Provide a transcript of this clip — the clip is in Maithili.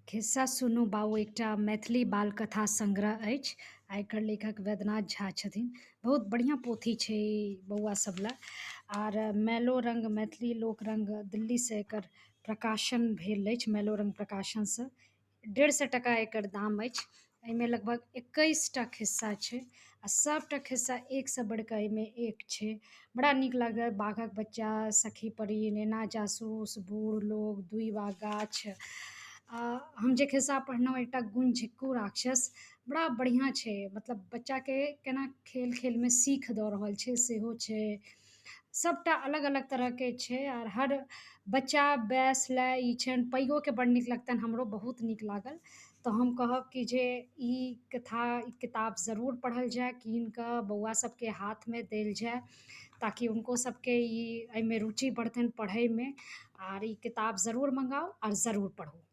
खिस्सा सुनू बाउ एकटा मैथिली बाल कथा संग्रह अछि आ एकर लेखक वैद्यनाथ झा छथिन। बहुत बढ़िआँ पोथी छै ई बौआ सब लए। आर मैलो रङ्ग मैथिली लोक रङ्ग दिल्लीसँ एकर प्रकाशन भेल अछि, मैलो रङ्ग प्रकाशनसँ। 150 टका एकर दाम अछि। एहिमे लगभग 21टा खिस्सा छै आ सभटा खिस्सा एकसँ बढ़ि कऽ एहिमे एक छै। बड़ा नीक लागल। बाघक बच्चा, सखी परी, नेना जासूस, बूढ़ लोग, दुइबा गाछ। हम जे खिस्सा पढ़लहुँ एकटा गुंझिक्कू राक्षस, बड़ा बढ़िआँ छै। मतलब बच्चाके केना खेल खेलमे सीख दऽ रहल छै सेहो छै। सभटा अलग अलग तरहके छै आर हर बच्चा बैस लए ई छनि। पैघोके बड़ नीक लगतनि, हमरो बहुत नीक लागल। तऽ हम कहब कि जे ई किताब ज़रूर पढ़ल जाय, कीन कऽ बौआ सबके हाथमे देल जाय, ताकि उनको सबके ई एहिमे रुचि बढ़तनि पढ़यमे। आर ई किताब ज़रूर मंगाउ आर ज़रूर पढ़ू।